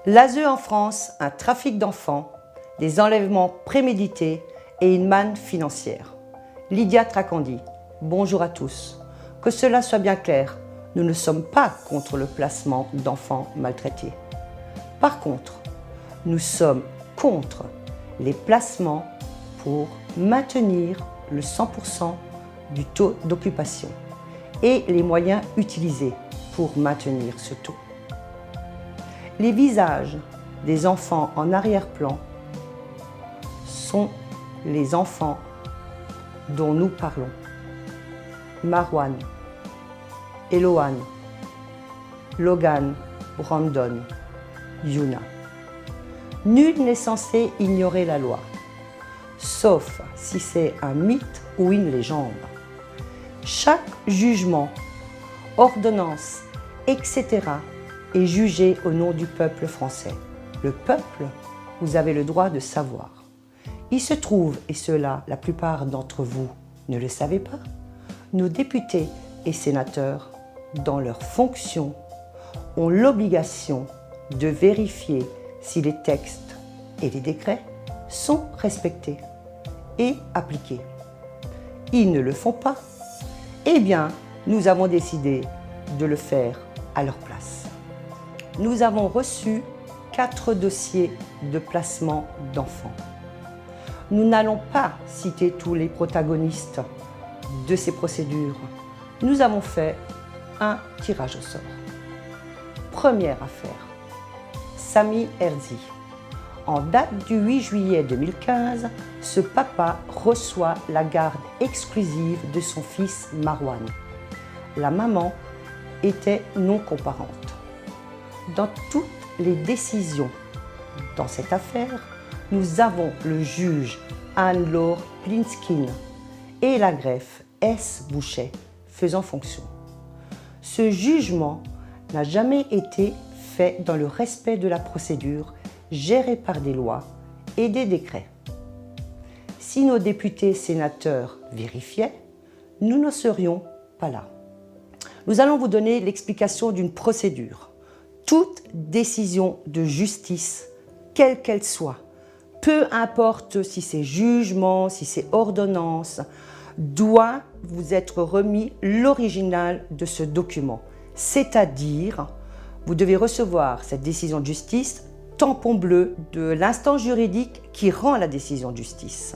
L'ASE en France, un trafic d'enfants, des enlèvements prémédités et une manne financière. Lydia Tracandi, bonjour à tous. Que cela soit bien clair, nous ne sommes pas contre le placement d'enfants maltraités. Par contre, nous sommes contre les placements pour maintenir le 100% du taux d'occupation et les moyens utilisés pour maintenir ce taux. Les visages des enfants en arrière-plan sont les enfants dont nous parlons. Marwan, Eloane, Logan, Brandon, Yuna. Nul n'est censé ignorer la loi, sauf si c'est un mythe ou une légende. Chaque jugement, ordonnance, etc. est jugé au nom du peuple français. Le peuple, vous avez le droit de savoir. Il se trouve, et cela la plupart d'entre vous ne le savez pas, nos députés et sénateurs, dans leurs fonctions, ont l'obligation de vérifier si les textes et les décrets sont respectés et appliqués. Ils ne le font pas. Eh bien, nous avons décidé de le faire à leur place. Nous avons reçu 4 dossiers de placement d'enfants. Nous n'allons pas citer tous les protagonistes de ces procédures. Nous avons fait un tirage au sort. Première affaire, Sami Herzi. En date du 8 juillet 2015, ce papa reçoit la garde exclusive de son fils Marwan. La maman était non comparante. Dans toutes les décisions dans cette affaire, nous avons le juge Anne-Laure Plinskin et la greffe S. Bouchet faisant fonction. Ce jugement n'a jamais été fait dans le respect de la procédure gérée par des lois et des décrets. Si nos députés sénateurs vérifiaient, nous ne serions pas là. Nous allons vous donner l'explication d'une procédure. Toute décision de justice, quelle qu'elle soit, peu importe si c'est jugement, si c'est ordonnance, doit vous être remis l'original de ce document. C'est-à-dire, vous devez recevoir cette décision de justice tampon bleu de l'instance juridique qui rend la décision de justice.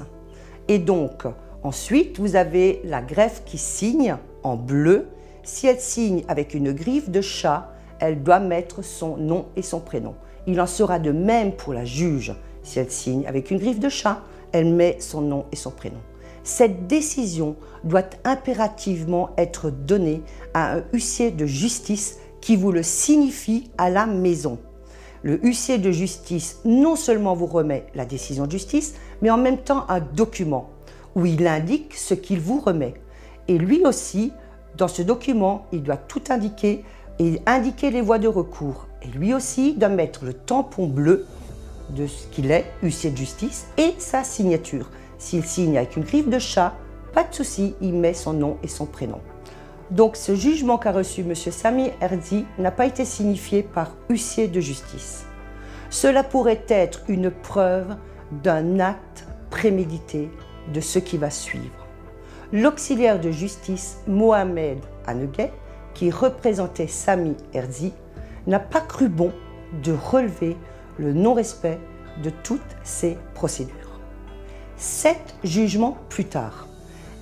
Et donc, ensuite, vous avez la greffe qui signe en bleu. Si elle signe avec une griffe de chat, elle doit mettre son nom et son prénom. Il en sera de même pour la juge. Si elle signe avec une griffe de chat, elle met son nom et son prénom. Cette décision doit impérativement être donnée à un huissier de justice qui vous le signifie à la maison. Le huissier de justice non seulement vous remet la décision de justice, mais en même temps un document où il indique ce qu'il vous remet. Et lui aussi, dans ce document, il doit tout indiquer et indiquer les voies de recours. Et lui aussi doit mettre le tampon bleu de ce qu'il est, huissier de justice, et sa signature. S'il signe avec une griffe de chat, pas de souci, il met son nom et son prénom. Donc ce jugement qu'a reçu M. Sami Herzi n'a pas été signifié par huissier de justice. Cela pourrait être une preuve d'un acte prémédité de ce qui va suivre. L'auxiliaire de justice Mohamed Hanegay, qui représentait Sami Herzi, n'a pas cru bon de relever le non-respect de toutes ces procédures. 7 jugements plus tard,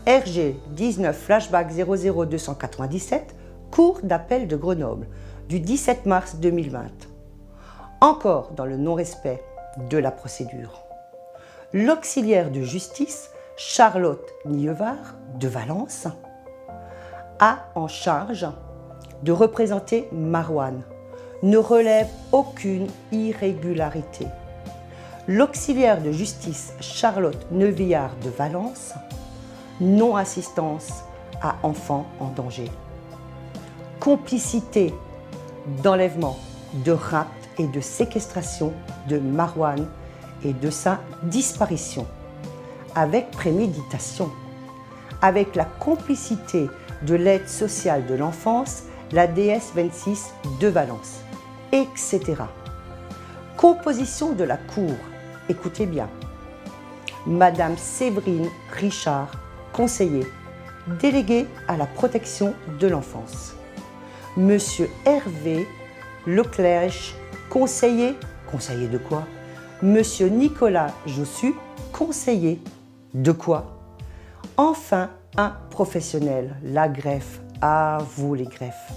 RG 19 flashback 00297, Cour d'appel de Grenoble, du 17 mars 2020. Encore dans le non-respect de la procédure. L'auxiliaire de justice Charlotte Nievard de Valence a en charge de représenter Marwan, ne relève aucune irrégularité. L'auxiliaire de justice Charlotte Neuvillard de Valence, non-assistance à enfants en danger. Complicité d'enlèvement, de rapt et de séquestration de Marwan et de sa disparition, avec préméditation, avec la complicité de l'aide sociale de l'enfance, la DS 26 de Valence, etc. Composition de la cour. Écoutez bien. Madame Séverine Richard, conseiller, délégué à la protection de l'enfance. Monsieur Hervé Leclerc, conseiller, conseiller de quoi? Monsieur Nicolas Jossu, conseiller de quoi? Enfin, un professionnel, la greffe, à vous les greffes.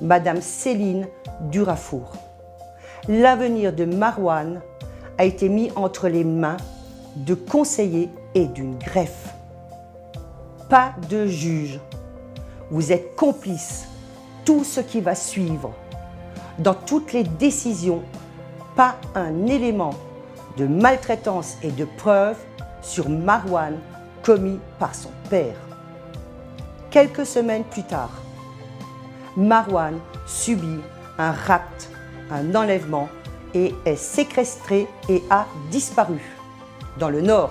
Madame Céline Durafour. L'avenir de Marouane a été mis entre les mains de conseillers et d'une greffe. Pas de juge. Vous êtes complices. Tout ce qui va suivre. Dans toutes les décisions, pas un élément de maltraitance et de preuve sur Marouane commis par son père. Quelques semaines plus tard, Marouane subit un rapt, un enlèvement et est séquestré et a disparu dans le Nord.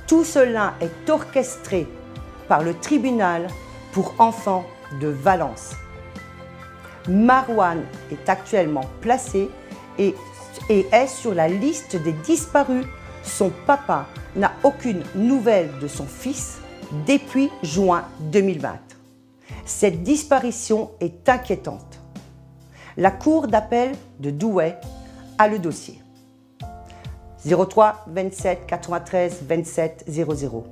Tout cela est orchestré par le tribunal pour enfants de Valence. Marouane est actuellement placé et est sur la liste des disparus. Son papa n'a aucune nouvelle de son fils depuis juin 2020. Cette disparition est inquiétante. La Cour d'appel de Douai a le dossier. 03 27 93 27 00.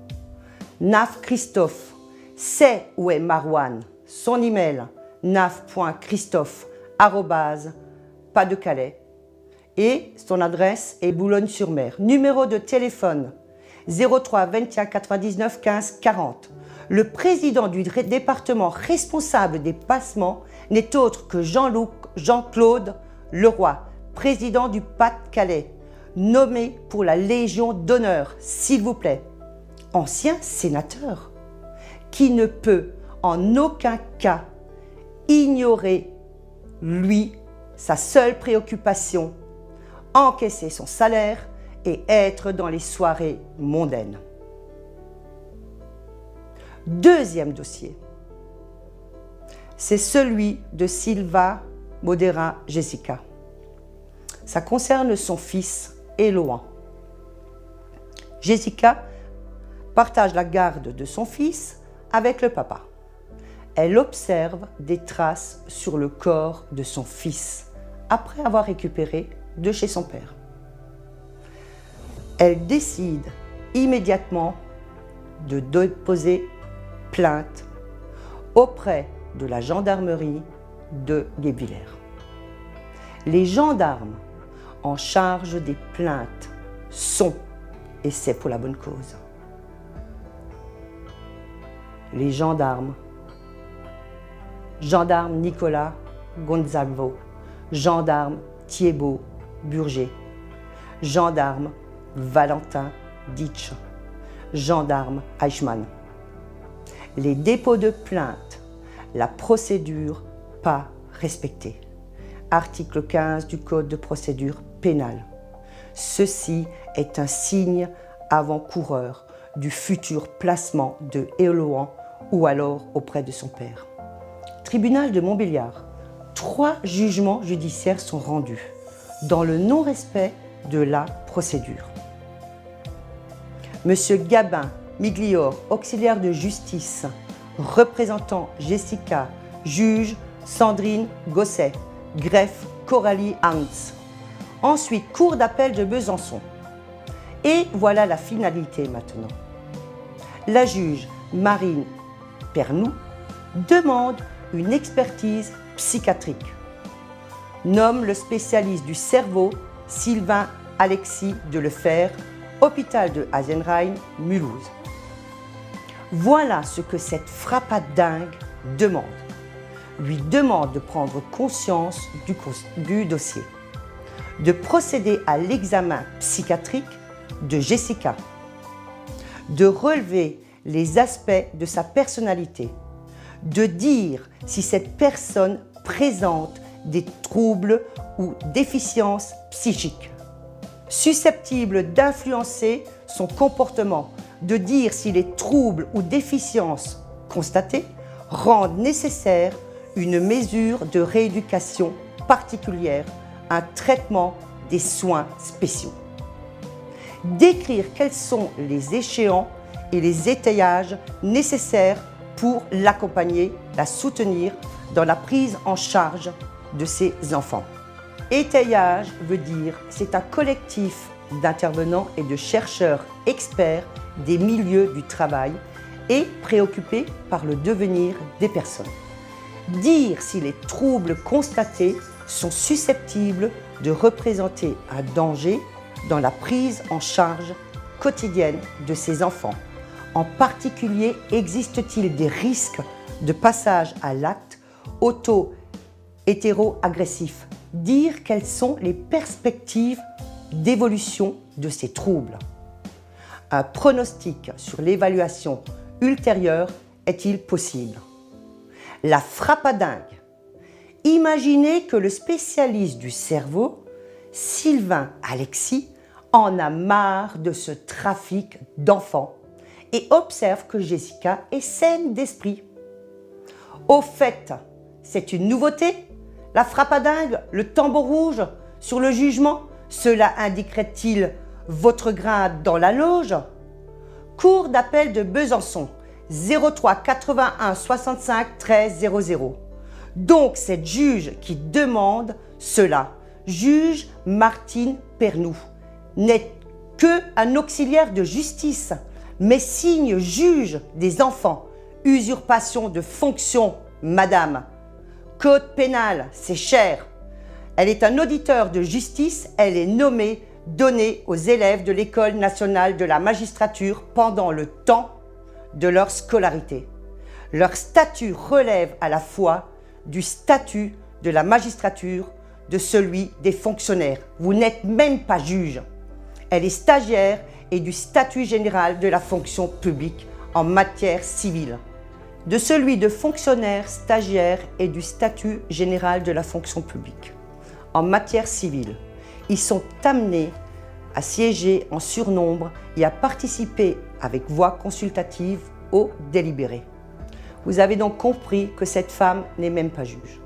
Naf Christophe sait où est Marouane. Son email naf.christophe@pas-de-calais et son adresse est Boulogne-sur-Mer. Numéro de téléphone 03 21 99 15 40. Le président du département responsable des passements n'est autre que Jean-Claude Leroy, président du Pas-de-Calais, nommé pour la Légion d'honneur, s'il vous plaît. Ancien sénateur, qui ne peut en aucun cas ignorer, lui, sa seule préoccupation, encaisser son salaire et être dans les soirées mondaines. Deuxième dossier, c'est celui de Sylva Modera Jessica. Ça concerne son fils Eloan. Jessica partage la garde de son fils avec le papa. Elle observe des traces sur le corps de son fils après avoir récupéré de chez son père. Elle décide immédiatement de déposer plainte auprès de la gendarmerie de Guebwiller. Les gendarmes en charge des plaintes sont, et c'est pour la bonne cause, les gendarmes Nicolas Gonzalvo, gendarme Thiébaut Burger, gendarme Valentin Ditch, gendarme Eichmann. Les dépôts de plainte, la procédure pas respectée. Article 15 du Code de procédure pénale. Ceci est un signe avant-coureur du futur placement de Eloan ou alors auprès de son père. Tribunal de Montbéliard. 3 jugements judiciaires sont rendus dans le non-respect de la procédure. Monsieur Gabin Miglior, auxiliaire de justice, représentant Jessica, juge Sandrine Gosset, greffe Coralie Hans. Ensuite, cour d'appel de Besançon. Et voilà la finalité maintenant. La juge Marine Pernoud demande une expertise psychiatrique. Nomme le spécialiste du cerveau Sylvain Alexis Delefer, hôpital de Hasenheim, Mulhouse. Voilà ce que cette frappadingue demande. Lui demande de prendre conscience du dossier, de procéder à l'examen psychiatrique de Jessica, de relever les aspects de sa personnalité, de dire si cette personne présente des troubles ou déficiences psychiques, susceptibles d'influencer son comportement, de dire si les troubles ou déficiences constatées rendent nécessaire une mesure de rééducation particulière, un traitement des soins spéciaux. Décrire quels sont les échéants et les étayages nécessaires pour l'accompagner, la soutenir dans la prise en charge de ses enfants. Étayage veut dire c'est un collectif d'intervenants et de chercheurs experts des milieux du travail et préoccupés par le devenir des personnes. Dire si les troubles constatés sont susceptibles de représenter un danger dans la prise en charge quotidienne de ces enfants. En particulier, existe-t-il des risques de passage à l'acte auto-hétéro-agressif? Dire quelles sont les perspectives d'évolution de ces troubles. Un pronostic sur l'évaluation ultérieure est-il possible? La frappadingue. Imaginez que le spécialiste du cerveau, Sylvain Alexis, en a marre de ce trafic d'enfants et observe que Jessica est saine d'esprit. Au fait, c'est une nouveauté? La frappadingue, le tambour rouge sur le jugement, cela indiquerait-il votre grade dans la loge? Cour d'appel de Besançon, 03 81 65 13 00. Donc cette juge qui demande cela, juge Martine Pernoud, n'est qu'un auxiliaire de justice, mais signe juge des enfants. Usurpation de fonction, madame. Code pénal, c'est cher. Elle est un auditeur de justice, elle est nommée, donnée aux élèves de l'École nationale de la magistrature pendant le temps de leur scolarité. Leur statut relève à la fois du statut de la magistrature, de celui des fonctionnaires. Vous n'êtes même pas juge. Elle est stagiaire et du statut général de la fonction publique en matière civile. De celui de fonctionnaire, stagiaire et du statut général de la fonction publique. En matière civile, ils sont amenés à siéger en surnombre et à participer avec voix consultative au délibéré. Vous avez donc compris que cette femme n'est même pas juge.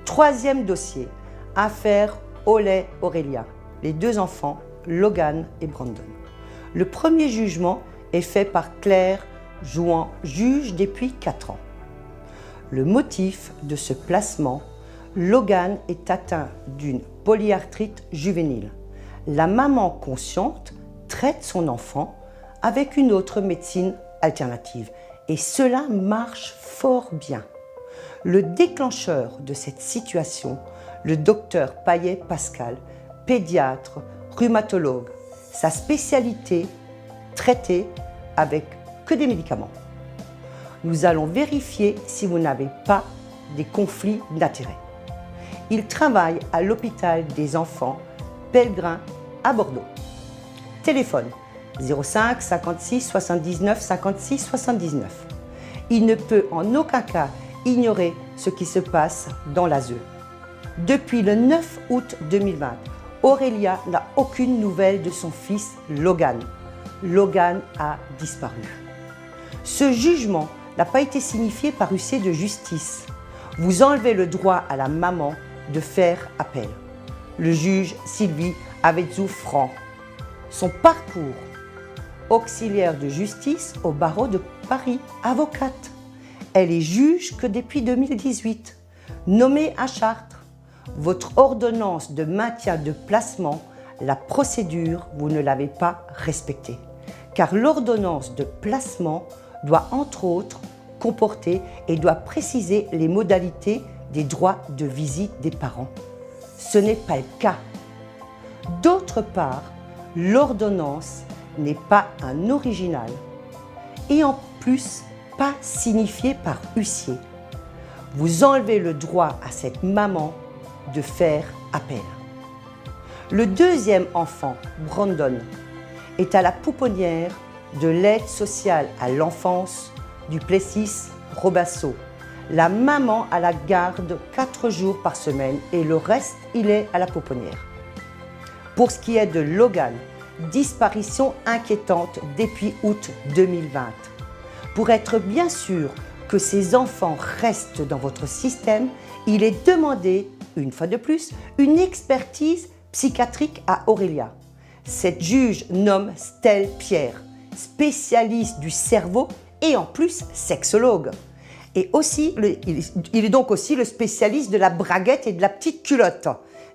Troisième dossier, affaire Oley-Aurélia, les deux enfants, Logan et Brandon. Le premier jugement est fait par Claire Jouan, juge depuis 4 ans. Le motif de ce placement, Logan est atteint d'une polyarthrite juvénile. La maman consciente traite son enfant avec une autre médecine alternative et cela marche fort bien. Le déclencheur de cette situation, le docteur Payet-Pascal, pédiatre, rhumatologue, sa spécialité traitée avec que des médicaments. Nous allons vérifier si vous n'avez pas des conflits d'intérêts. Il travaille à l'hôpital des enfants Pellegrin à Bordeaux. Téléphone 05 56 79 56 79. Il ne peut en aucun cas ignorer ce qui se passe dans l'ASE. Depuis le 9 août 2020, Aurélia n'a aucune nouvelle de son fils Logan. Logan a disparu. Ce jugement n'a pas été signifié par huissier de justice. Vous enlevez le droit à la maman de faire appel. Le juge Sylvie Avezou-Franc. Son parcours, auxiliaire de justice au barreau de Paris, avocate. Elle est juge que depuis 2018, nommée à Chartres. Votre ordonnance de maintien de placement, la procédure, vous ne l'avez pas respectée. Car l'ordonnance de placement doit entre autres comporter et doit préciser les modalités des droits de visite des parents. Ce n'est pas le cas. D'autre part, l'ordonnance n'est pas un original et en plus pas signifié par huissier. Vous enlevez le droit à cette maman de faire appel. Le deuxième enfant, Brandon, est à la pouponnière de l'aide sociale à l'enfance du Plessis-Robinson. La maman a la garde 4 jours par semaine et le reste, il est à la pouponnière. Pour ce qui est de Logan, disparition inquiétante depuis août 2020. Pour être bien sûr que ces enfants restent dans votre système, il est demandé, une fois de plus, une expertise psychiatrique à Aurélia. Cette juge nomme Stell Pierre, spécialiste du cerveau et en plus sexologue. Et aussi, il est donc aussi le spécialiste de la braguette et de la petite culotte.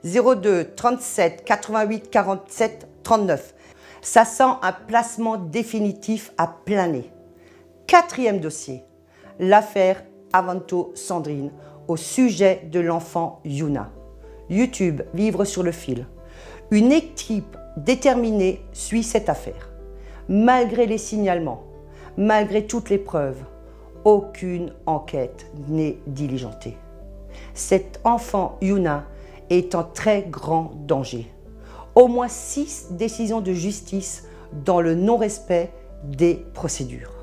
02 37 88 47 39. Ça sent un placement définitif à plein nez. 4e dossier, l'affaire Avanto Sandrine au sujet de l'enfant Yuna. YouTube, vivre sur le fil. Une équipe déterminée suit cette affaire. Malgré les signalements, malgré toutes les preuves, aucune enquête n'est diligentée. Cet enfant Yuna est en très grand danger. Au moins 6 décisions de justice dans le non-respect des procédures.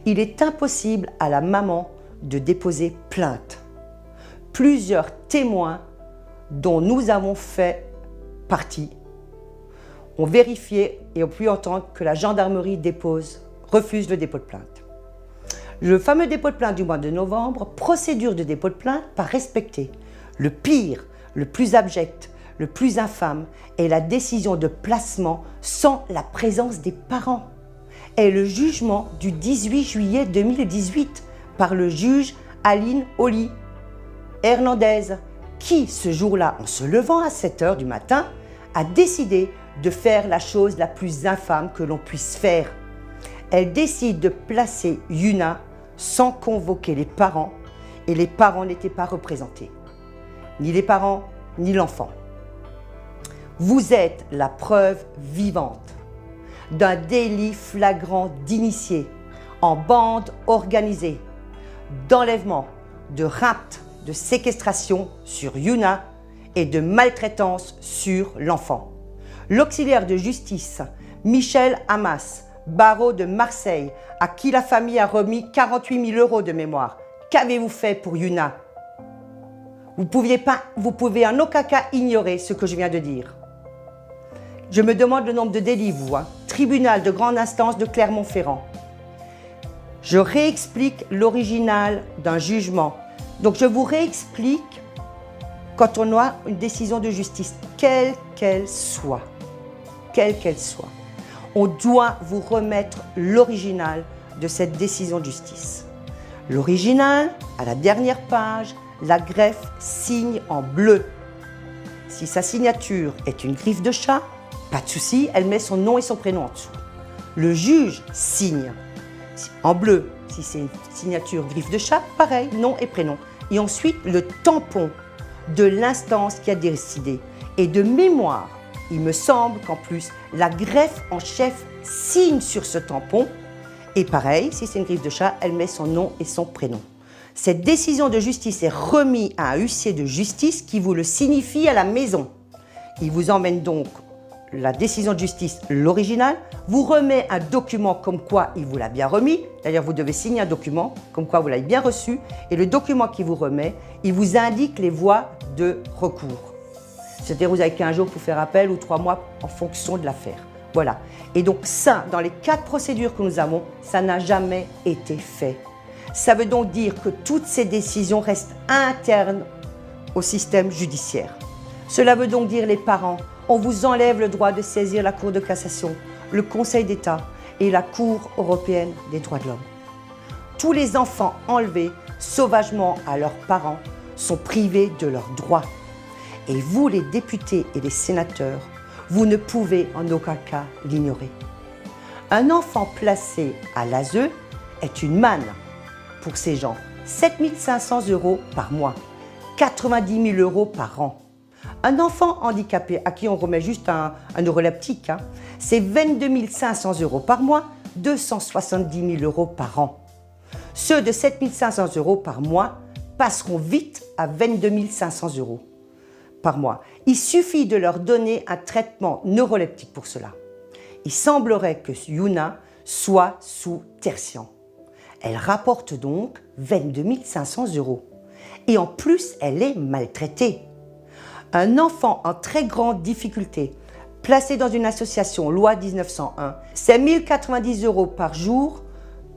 Il est impossible à la maman de déposer plainte. Plusieurs témoins dont nous avons fait partie ont vérifié et ont pu entendre que la gendarmerie refuse le dépôt de plainte. Le fameux dépôt de plainte du mois de novembre, procédure de dépôt de plainte pas respectée. Le pire, le plus abject, le plus infâme est la décision de placement sans la présence des parents. Est le jugement du 18 juillet 2018 par le juge Aline Oli Hernandez qui, ce jour-là, en se levant à 7 h du matin, a décidé de faire la chose la plus infâme que l'on puisse faire. Elle décide de placer Yuna sans convoquer les parents et les parents n'étaient pas représentés. Ni les parents, ni l'enfant. Vous êtes la preuve vivante d'un délit flagrant d'initié en bande organisée, d'enlèvement, de rapt, de séquestration sur Yuna et de maltraitance sur l'enfant. L'auxiliaire de justice Michel Hamas, barreau de Marseille, à qui la famille a remis 48 000 € de mémoire. Qu'avez-vous fait pour Yuna? Vous pouvez en aucun cas ignorer ce que je viens de dire. Je me demande le nombre de délits, vous. Tribunal de grande instance de Clermont-Ferrand. Je réexplique l'original d'un jugement. Donc je vous réexplique quand on a une décision de justice, quelle qu'elle soit. Quelle qu'elle soit. On doit vous remettre l'original de cette décision de justice. L'original, à la dernière page, la greffe signe en bleu. Si sa signature est une griffe de chat, pas de souci, elle met son nom et son prénom en dessous. Le juge signe en bleu. Si c'est une signature griffe de chat, pareil, nom et prénom. Et ensuite, le tampon de l'instance qui a décidé. Et de mémoire, il me semble qu'en plus, la greffe en chef signe sur ce tampon. Et pareil, si c'est une griffe de chat, elle met son nom et son prénom. Cette décision de justice est remise à un huissier de justice qui vous le signifie à la maison. Il vous emmène donc la décision de justice, l'original, vous remet un document comme quoi il vous l'a bien remis. D'ailleurs, vous devez signer un document comme quoi vous l'avez bien reçu. Et le document qu'il vous remet, il vous indique les voies de recours. C'est-à-dire vous avez 15 jours pour faire appel ou 3 mois en fonction de l'affaire. Voilà. Et donc ça, dans les 4 procédures que nous avons, ça n'a jamais été fait. Ça veut donc dire que toutes ces décisions restent internes au système judiciaire. Cela veut donc dire les parents, on vous enlève le droit de saisir la Cour de cassation, le Conseil d'État et la Cour européenne des droits de l'homme. Tous les enfants enlevés sauvagement à leurs parents sont privés de leurs droits. Et vous, les députés et les sénateurs, vous ne pouvez en aucun cas l'ignorer. Un enfant placé à l'ASE est une manne pour ces gens. 7 500 € par mois, 90 000 € par an. Un enfant handicapé à qui on remet juste un neuroleptique, c'est 22 500 € par mois, 270 000 € par an. Ceux de 7 500 € par mois passeront vite à 22 500 € par mois. Il suffit de leur donner un traitement neuroleptique pour cela. Il semblerait que Yuna soit sous tertian. Elle rapporte donc 22 500 €. Et en plus, elle est maltraitée. Un enfant en très grande difficulté, placé dans une association loi 1901, c'est 1 090 € par jour,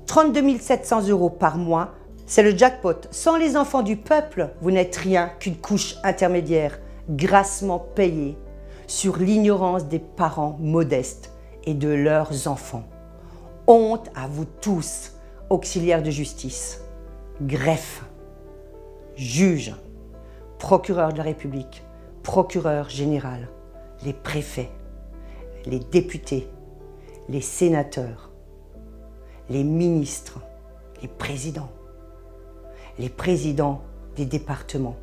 32 700 € par mois. C'est le jackpot. Sans les enfants du peuple, vous n'êtes rien qu'une couche intermédiaire. grassement payés sur l'ignorance des parents modestes et de leurs enfants. Honte à vous tous, auxiliaires de justice, greffe, juges, procureurs de la République, procureurs généraux, les préfets, les députés, les sénateurs, les ministres, les présidents des départements.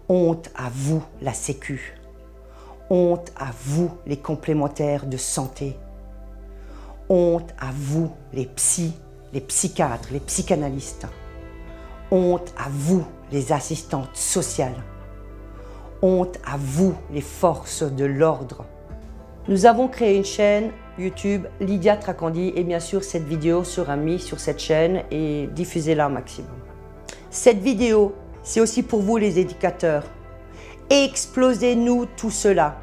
Honte à vous, la Sécu. Honte à vous, les complémentaires de santé. Honte à vous, les psychiatres, les psychanalystes. Honte à vous, les assistantes sociales. Honte à vous, les forces de l'ordre. Nous avons créé une chaîne YouTube Lydia Tracandi et bien sûr cette vidéo sera mise sur cette chaîne et diffusée-la au maximum. Cette vidéo, c'est aussi pour vous les éducateurs. Explosez-nous tout cela.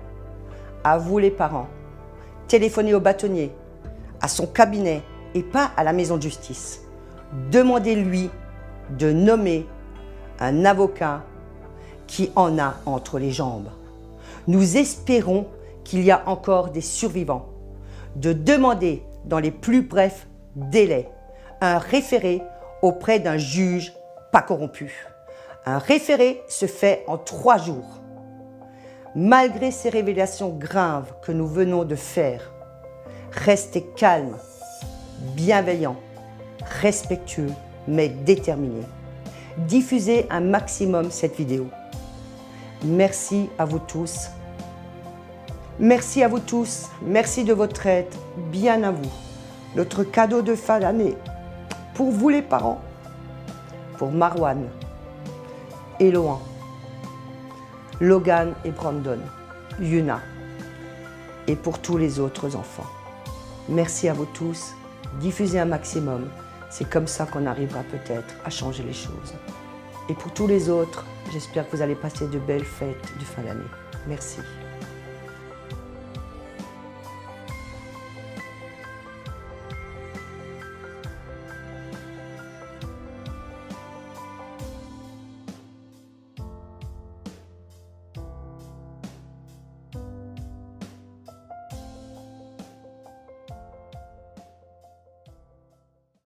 À vous les parents. Téléphonez au bâtonnier, à son cabinet et pas à la maison de justice. Demandez-lui de nommer un avocat qui en a entre les jambes. Nous espérons qu'il y a encore des survivants. De demander dans les plus brefs délais un référé auprès d'un juge pas corrompu. Un référé se fait en 3 jours. Malgré ces révélations graves que nous venons de faire, restez calme, bienveillant, respectueux, mais déterminé. Diffusez un maximum cette vidéo. Merci à vous tous. Merci à vous tous. Merci de votre aide. Bien à vous. Notre cadeau de fin d'année. Pour vous les parents. Pour Marwan, Eloan, Logan et Brandon, Yuna. Et pour tous les autres enfants. Merci à vous tous. Diffusez un maximum. C'est comme ça qu'on arrivera peut-être à changer les choses. Et pour tous les autres, j'espère que vous allez passer de belles fêtes de fin d'année. Merci.